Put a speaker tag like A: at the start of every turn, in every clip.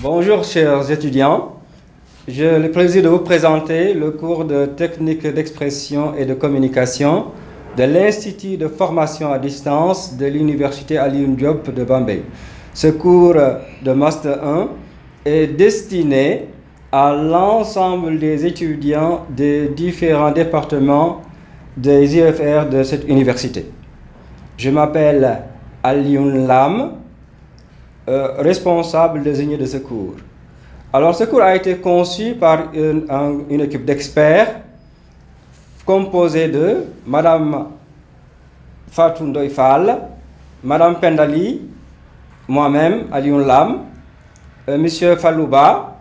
A: Bonjour chers étudiants, j'ai le plaisir de vous présenter le cours de technique d'expression et de communication de l'Institut de formation à distance de l'Université Alioune Diop de Bambey. Ce cours de Master 1 est destiné à l'ensemble des étudiants des différents départements des IFR de cette université. Je m'appelle Alioune Lam, responsable désigné de ce cours. Alors, ce cours a été conçu par une équipe d'experts composée de Madame Fatou Ndoye Fall, Madame Pendali, moi-même, Alioune Lam, Monsieur Falouba,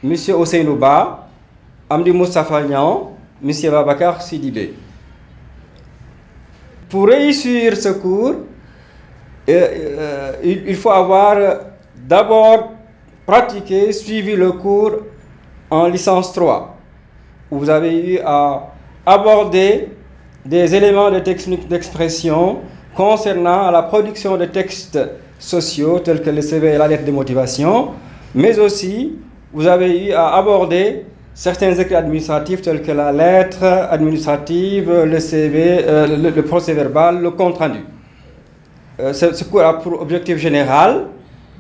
A: Monsieur Ousseinouba, Amdi Moustapha Nian, Monsieur Babacar Sidibé. Pour réussir ce cours, il faut avoir d'abord pratiqué, suivi le cours en licence 3, où vous avez eu à aborder des éléments de technique d'expression concernant la production de textes sociaux tels que le CV et la lettre de motivation, mais aussi vous avez eu à aborder certains écrits administratifs tels que la lettre administrative, le CV, le procès-verbal, le compte-rendu. Ce cours a pour objectif général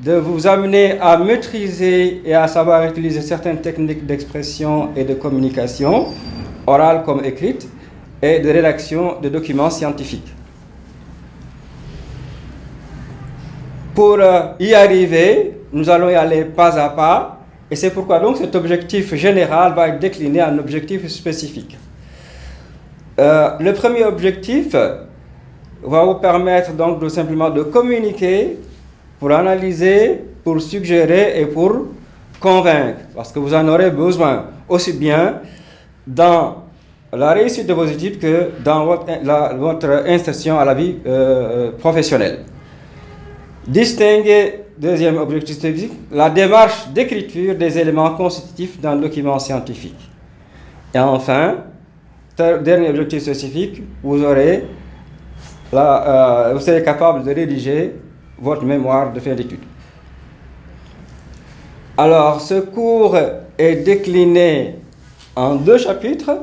A: de vous amener à maîtriser et à savoir utiliser certaines techniques d'expression et de communication, orale comme écrite, et de rédaction de documents scientifiques. Pour y arriver, nous allons y aller pas à pas, et c'est pourquoi donc cet objectif général va être décliné en objectif spécifique. Le premier objectif va vous permettre donc simplement de communiquer pour analyser, pour suggérer et pour convaincre, parce que vous en aurez besoin aussi bien dans la réussite de vos études que dans votre insertion à la vie professionnelle. Distinguer, deuxième objectif spécifique, la démarche d'écriture des éléments constitutifs d'un document scientifique. Et enfin, dernier objectif spécifique, vous serez capable de rédiger votre mémoire de fin d'études. Alors, ce cours est décliné en 2 chapitres.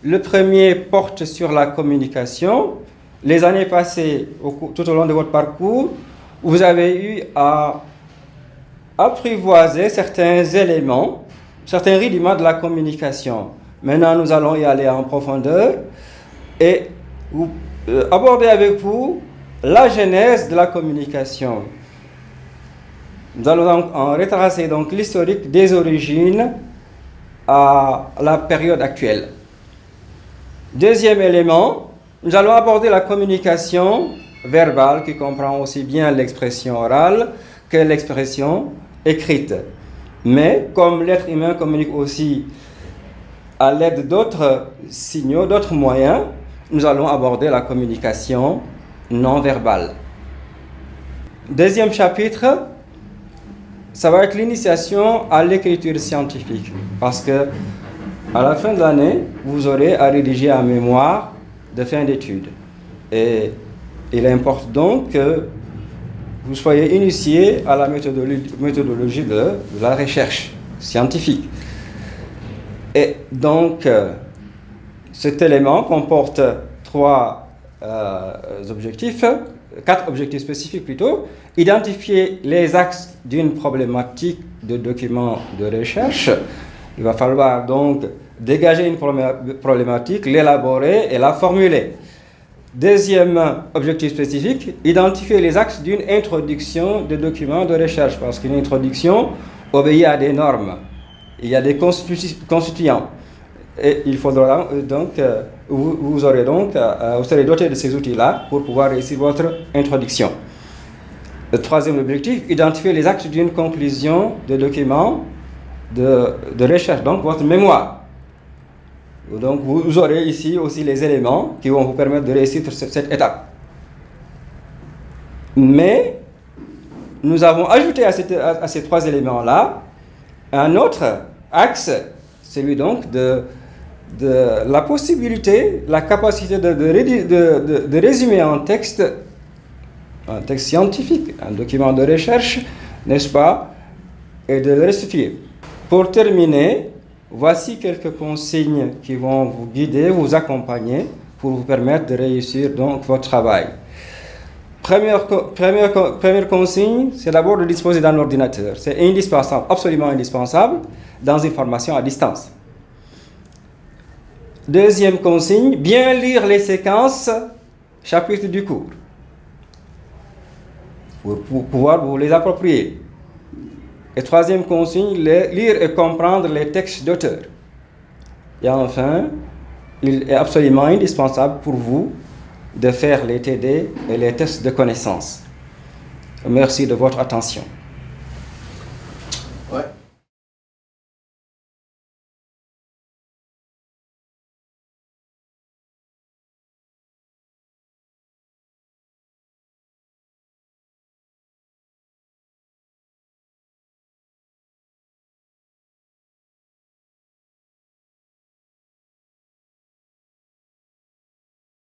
A: Le premier porte sur la communication. Les années passées, tout au long de votre parcours, vous avez eu à apprivoiser certains éléments, certains rudiments de la communication. Maintenant, nous allons y aller en profondeur et aborder avec vous la genèse de la communication. Nous allons donc en retracer donc l'historique des origines à la période actuelle. Deuxième élément, nous allons aborder la communication verbale qui comprend aussi bien l'expression orale que l'expression écrite. Mais comme l'être humain communique aussi à l'aide d'autres signaux, d'autres moyens, nous allons aborder la communication non verbale. Deuxième chapitre, ça va être l'initiation à l'écriture scientifique. Parce que à la fin de l'année, vous aurez à rédiger un mémoire de fin d'études. Et il importe donc que vous soyez initié à la méthodologie de la recherche scientifique. Et donc, cet élément comporte 4 objectifs spécifiques plutôt. Identifier les axes d'une problématique de document de recherche. Il va falloir donc dégager une problématique, l'élaborer et la formuler. Deuxième objectif spécifique, identifier les axes d'une introduction de document de recherche, parce qu'une introduction obéit à des normes. Il y a des constituants. Et il faudra donc, vous serez doté de ces outils-là pour pouvoir réussir votre introduction. Le troisième objectif, identifier les axes d'une conclusion de document de recherche, donc votre mémoire. Donc vous aurez ici aussi les éléments qui vont vous permettre de réussir cette étape. Mais nous avons ajouté à ces 3 éléments-là un autre axe, celui donc de la possibilité, la capacité de résumer un texte scientifique, un document de recherche, n'est-ce pas, et de le restituer. Pour terminer, voici quelques consignes qui vont vous guider, vous accompagner pour vous permettre de réussir donc votre travail. Première consigne, c'est d'abord de disposer d'un ordinateur. C'est indispensable, absolument indispensable, dans une formation à distance. Deuxième consigne, bien lire les séquences, chapitres du cours, pour pouvoir vous les approprier. Et troisième consigne, lire et comprendre les textes d'auteur. Et enfin, il est absolument indispensable pour vous de faire les TD et les tests de connaissances. Merci de votre attention.